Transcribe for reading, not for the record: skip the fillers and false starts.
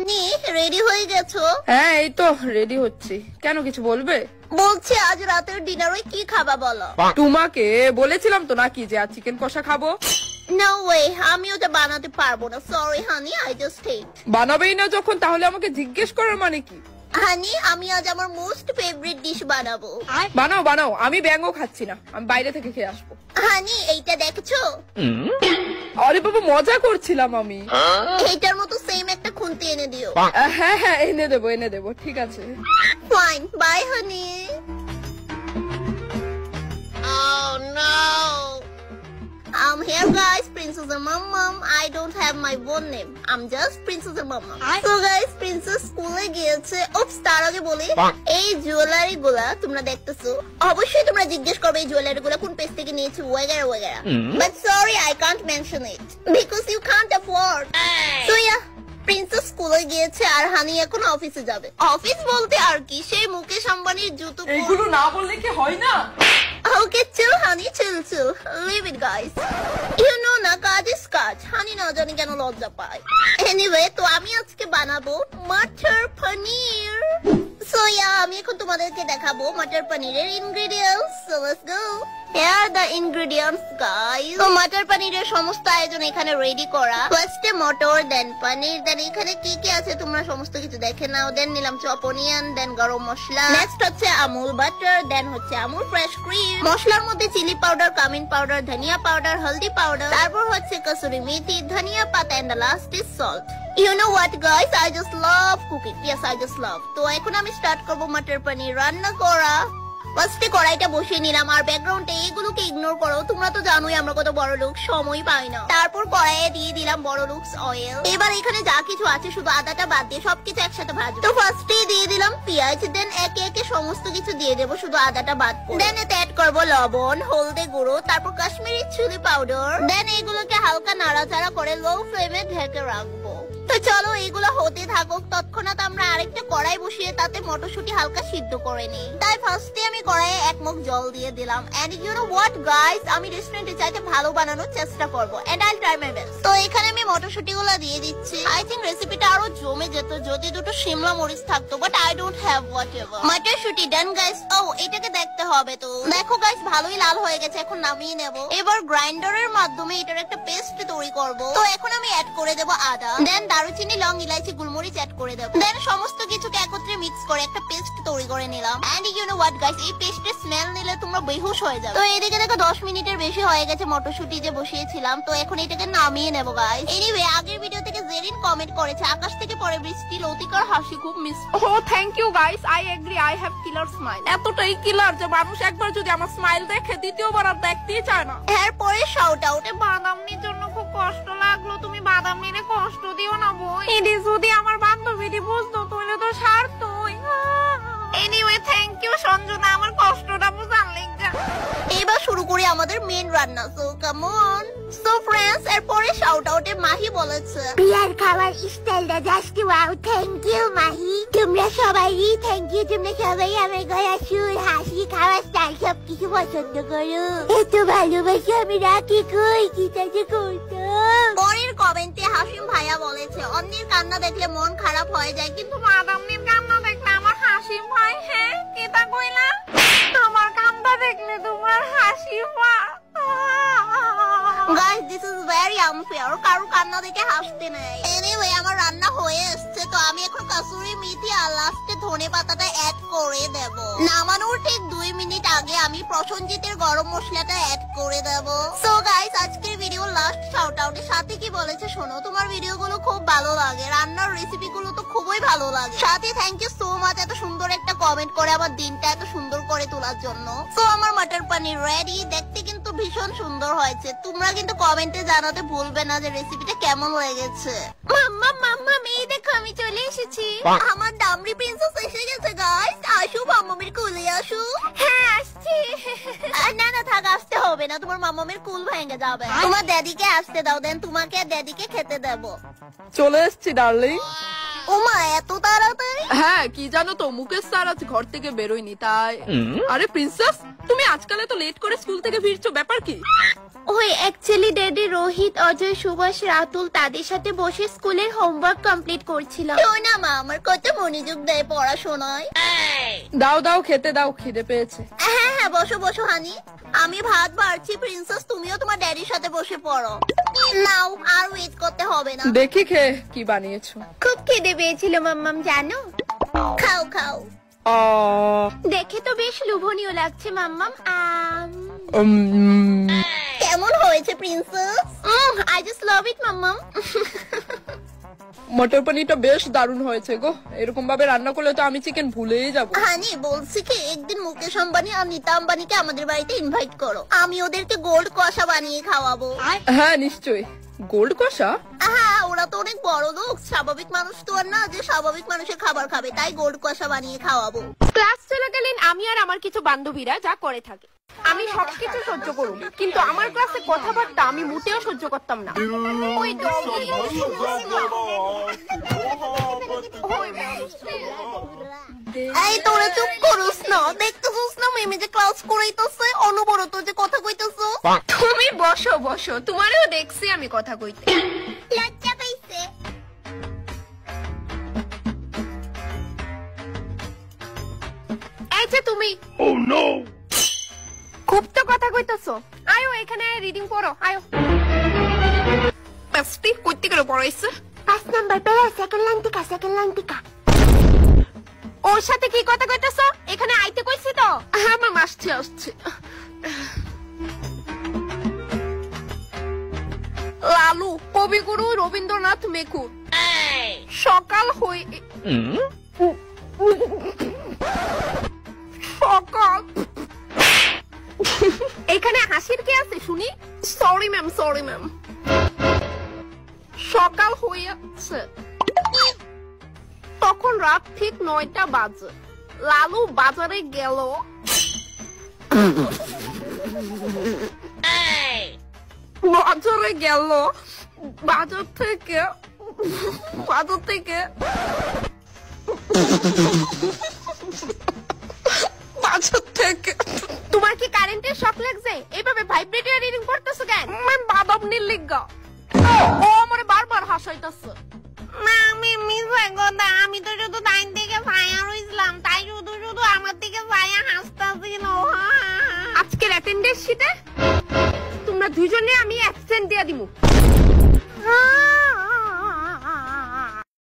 নি রেডি হয়ে গেছো? হ্যাঁ এই তো রেডি হচ্ছি। কেন কিছু বলবে? বলছি আজ রাতের ডিনারে কি খাবা বলো। তোমাকে বলেছিলাম তো নাকি যে আজ চিকেন কষা খাবো। নো ওয়ে, আমি ওটা বানাতে পারবো না। Sorry honey, I just hate. বানাবেই না যখন তাহলে আমাকে জিজ্ঞেস করার মানে কি? হানি, আমি আজ আমার মোস্ট ফেভারিট ডিশ বানাবো। বানাও বানাও, আমি ব্যাঙও খাচ্ছি না, আমি বাইরে থেকে খেয়ে আসবো। হানি এইটা দেখছো? আরে বাবা মজা করছিলাম আমি। এইটার মতো সেম একটা খুন্তি এনে দিও। হ্যাঁ হ্যাঁ এনে দেবো ঠিক আছে। Fine, bye honey. Oh no! I'm here guys, Princess Mom. I don't have my own name. I'm just Princess Mom. So guys, Princess স্কুলে গিয়েছে। ওপস, তার আগে বলি এই জুয়েলারি গুলা তোমরা দেখতেছো, অবশ্যই তোমরা জিজ্ঞেস করবে এই জুয়েলারি গুলা কোন পেজ থেকে নিয়েছো ওয়াগেরা ওয়াগেরা। But sorry, I can't mention it because you can't afford. So yeah, princess স্কুলে গিয়েছে আর হানি এখন অফিসে যাবে। অফিস বলতে আর কি, সেই মুকেশ আম্বানির জুতো। এইগুলো না বললে কি হয় না? Okay chill honey, chill leave it guys. You know না, কাজ ইজ কাজ। হানি না জানি কেন লজ্জা পায়। এনিওয়ে, তো আমি আজকে বানাবো মটর পনির। সো ইয়া, আমি এখন তোমাদেরকে দেখাবো মটর পনিরের ingredients. So let's go. Here are the ingredients guys. তো মটর পনিরের সমস্ত আয়োজন এখানে রেডি করা। ফার্স্টে মটর, দেন পনির, দেন এখানে কি কি আছে তোমরা সমস্ত কিছু দেখে নাও। দেন নিলাম চপ অনিয়ন, দেন গরম মশলা, নেক্সট হচ্ছে আমুল বাটার, দেন হচ্ছে আমুল ফ্রেশ ক্রিম। মশলার মধ্যে চিলি পাউডার, কামিন পাউডার, ধনিয়া পাউডার, হলদি পাউডার, তারপর হচ্ছে কসুরি মেথি, ধনিয়া পাতা, and the last is salt. You know what guys, I just love cooking. Yes, I just love. তো এখন আমি স্টার্ট করব মটর পনির রান্না করা। ফার্স্টে কড়াইটা বসিয়ে নিলাম, আর ব্যাকগ্রাউন্ডে এগুলোকে ইগনোর করো, তোমরা তো জানোই আমরা কত বড় লোক, সময় পাই না। তারপর কড়াইয়ে দিয়ে দিলাম বড় লুকস অয়েল। এবার এখানে যা কিছু আছে শুধু আদাটা বাদ দিয়ে সবকিছু একসাথে ভাজবো। তো ফার্স্টেই দিয়ে দিলাম পেঁয়াজ, দেন একে একে সমস্ত কিছু দিয়ে দেবো শুধু আদাটা বাদ করে। দেন এতে অ্যাড করবো লবণ, হলদে গুঁড়ো, তারপর কাশ্মীরি চিলি পাউডার। দেন এগুলোকে হালকা নাড়াচাড়া করে লো ফ্লেমে ঢেকে রাখবো। তো চলো এগুলো হতে থাকুক, তৎক্ষণাৎ আমরা আরেকটা কড়াই বসিয়ে তাতে মটরশুঁটি হালকা সিদ্ধ করে নিই। তাই ফার্স্টে আমি কড়াইয়ে এক মুখ জল দিয়ে দিলাম। And you know what guys, আমি রেস্টুরেন্টে চাইতে ভালো বানানোর চেষ্টা করব, এন্ড আইল ট্রাই মাই বেস্ট। তো এখানে আমি মটরশুঁটি গুলো দিয়ে দিচ্ছি। আই থিংক রেসিপিটা আরো জমে যেত যদি দুটো শিমলা মরিচ থাকতো, but I don't have whatever. মটরশুঁটি ডান গাইস। ও এটাকে দেখতে হবে। তো দেখো গাইস ভালোই লাল হয়ে গেছে, এখন নামিয়ে নেব। এবার গ্রাইন্ডারের মাধ্যমে এটার একটা পেস্ট তৈরি করব। তো এখন আমি অ্যাড করে দেব আদা, দেন দারুচিনি, লং, ইলাইচি, গোলমরিচ অ্যাড করে দেব। দেন সমস্ত কিছুকে একত্রে মিক্স করে একটা পেস্ট তৈরি করে নিলাম। And you know what guys, এই পেস্টের স্মেল নিলে তোমরা বেহুশ হয়ে যাবে। তো এদিকে দেখো 10 মিনিটের বেশি হয়ে গেছে মটরশুঁটি যে বসিয়েছিলাম। তো এখন এটাকে নামিয়ে নেব গাইস। এনিওয়ে, আগের ভিডিও থেকে জেরিন কমেন্ট করেছে আকাশ থেকে পড়ে বৃষ্টি, লতিকার হাসি খুব miss. Oh thank you guys, I agree, I have killer smile. এতটাই কিলার যে মানুষ একবার যদি আমার স্মাইল দেখে দ্বিতীয়বার আর দেখতেই চায় না। এরপরে শাউট আউটে বাদামনির জন্য খুব কষ্ট লাগলো, তুমি বাদামনিরে কষ্ট দিও না বই। এটি যদি আমার বান্ধবীটি বুঝতো তাহলে তো সারতোই। এনিওয়ে থ্যাংক ইউ সঞ্জনা, আমার কষ্টটা বুঝার লেগা। এবার শুরু করি আমাদের মেন রান্না। So come on. So friends, এরপরে শাউট আউটে মাহি বলেছে বিয়ার খাবার স্টাইলটা just wow. Thank you Mahi, তোমরা সবাই থ্যাংক ইউ। তোমরা সবাই আমার গলা, সুর, হাসি, খাওয়ার স্টাইল সবকিছু পছন্দ করো। এত ভালোবাসা আমি রাখি কই, কি তাকে করতাম। পরের কমেন্টে হাসিম ভাইয়া বলেছে অন্যের কান্না দেখলে মন খারাপ হয়ে যায়, কিন্তু মাদামনির কান্না দেখলে আমার হাসি পায়। হ্যাঁ এটা কইলা, আমার কান্না দেখলে তোমার হাসি পায়। Guys this is very unfair, কারো কান্না দেখে হাসতে নেই। এনিওয়ে, আমার রান্না হয়ে এসেছে। তো আমি এখন কাসুরি মেথি আর লাস্টে ধনে পাতাটা অ্যাড করে দেব। নামানোর ঠিক 2 মিনিট আগে আমি প্রসঞ্জিতের গরম মশলাটা অ্যাড করে দেব। সো গাইস, আজকের ভিডিও লাস্ট শাউট আউটের সাথে কি বলেছে শোনো। তোমার ভিডিওগুলো খুব ভালো লাগে, রান্নার রেসিপিগুলো তো খুবই ভালো লাগে। সাথে থ্যাংক ইউ সো মাচ এত সুন্দর একটা কমেন্ট করে আমার দিনটা এত সুন্দর করে তোলার জন্য। সো আমার মটর পনির রেডি, দেখতে কিন্তু ভীষণ সুন্দর হয়েছে। তোমরা কিন্তু কমেন্টে জানাতে ভুলবে না যে রেসিপিটা কেমন লেগেছে। মাম্মা মাম্মা, এই দেখো আমি চলে এসেছি। আমার দামড়ি প্রিন্সেস এসে গেছে গাইস। আসো মাম্মামের কোলে আসো। হ্যাঁ আসছি। না না থাক, আসতে হবে না, তোমার মাম্মামের কুল ভেঙে যাবে। তোমার ড্যাডিকে আসতে দাও, দেন তোমাকে আর ড্যাডিকে খেতে দেবো। চলে এসছি ডার্লিং। ওমা এত তাড়াতাড়ি? হ্যাঁ, কি জানো তো, মুকেশ স্যার আজ ঘর থেকে বেরোয়নি তাই। আরে প্রিন্সেস, তুমি আজকাল এত লেট করে স্কুল থেকে ফিরছো, ব্যাপার কি? ওই অ্যাকচুয়ালি ড্যাডি রোহিত, অজয়, সুভাষ, রাতুল তাদের সাথে বসে স্কুলের হোমওয়ার্ক কমপ্লিট করছিলাম। না মা আমার কত মনোযোগ দেয় পড়াশোনায়। দাও দাও, খেতে দাও, খিদে পেয়েছে। হ্যাঁ হ্যাঁ বসো বসো হানি, আমি ভাত বাড়ছি। প্রিন্সেস তুমিও তোমার ড্যাডির সাথে বসে পড়ো। নাও আর ওয়েট করতে হবে না। দেখি খেয়ে কি বানিয়েছো। খুব খিদে পেয়েছিল মাম্মাম জানো। খাও খাও। দেখে তো বেশ লোভনীয় লাগছে মাম্মাম। কেমন হয়েছে প্রিন্সেস? আই জাস্ট লাভ ইট মাম্মাম। মটর পনিরটা বেশ দারুণ হয়েছে গো, এরকম ভাবে রান্না করলে তো আমি চিকেন ভুলেই যাবো। হানি বলছি কি, একদিন মুকেশ আম্বানি আর নীতা আম্বানিকে আমাদের বাড়িতে ইনভাইট করো, আমি ওদেরকে গোল্ড কষা বানিয়ে খাওয়াবো। হ্যাঁ নিশ্চয়ই। গোল্ড কষা? হ্যাঁ ওরা তো অনেক বড় লোক, স্বাভাবিক মানুষ তো আর না যে স্বাভাবিক মানুষের খাবার খাবে, তাই গোল্ড কষা বানিয়ে খাওয়াবো। ক্লাস চলাকালীন আমি আর আমার কিছু বান্ধবীরা যা করে থাকে, আমি সবকিছু সহ্য করব, কিন্তু আমার ক্লাসে কথাবার্তা আমি মোটেও সহ্য করতাম না। ওই এই তোরা চুপ করুস না, দেখতেছিস না মেমে যে ক্লাস করাইতেছে, অনবরত যে কথা কইতেছো। তুমি বসো বসো, তোমারও দেখছি আমি কথা কইতে। লজ্জা পাইছে। এই যে তুমি, খুব তো কথা কইতেছো, আয়ো এখানে রিডিং পড়ো, আয়ো। বেস্টি কইতে গেলে পড়াইছে। 5 নাম্বার পেলা, সেকেন্ড লাইন টিকা। ওর সাথে কি কথা কইতেছো? এখানে আইতে কইছি তো। হ্যাঁ ম্যাম, আসছে। লালু, কবিগুরু রবীন্দ্রনাথ মেকুর। সকাল হই সকাল। এখানে হাসির কে আছে শুনি? Sorry ma'am. সকাল হইয়াছে, তখন রাত ঠিক 9টা বাজে। লালু বাজারে গেল। বাজার থেকে তোমার কি কারেন্টের শক লাগছে? এইভাবে ভাইব্রেটর রিডিং করতেছো কেন? বাদাম নির্লিজ্ঞা, ও আমারে বারবার হাসাইতেছে। আমি মিছে কথা, আমি তো শুধু টাইম থেকে ফায়ার হইছিলাম, তাই শুধু আমার দিকে ফায়ার হাসতাছিল। আজকের অ্যাটেন্ডেন্স শিটে তোমরা দুইজনে আমি অ্যাবসেন্ট দিয়া দিমু।